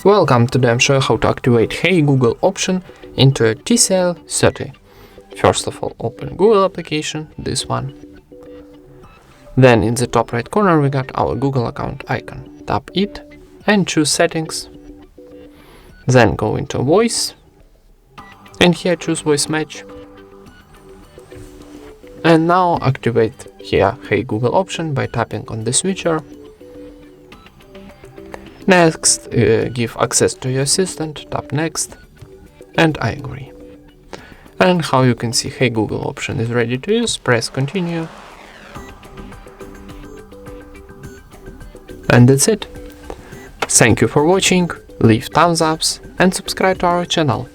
Welcome, today I'm showing how to activate Hey Google option into a TCL 30. First of all, open Google application, this one. Then in the top right corner we got our Google account icon. Tap it and choose settings. Then go into voice and here choose voice match. And now activate here Hey Google option by tapping on the switcher. Next, give access to your assistant, tap next, and I agree. And how you can see Hey Google option is ready to use, press continue. And that's it. Thank you for watching, leave thumbs ups and subscribe to our channel.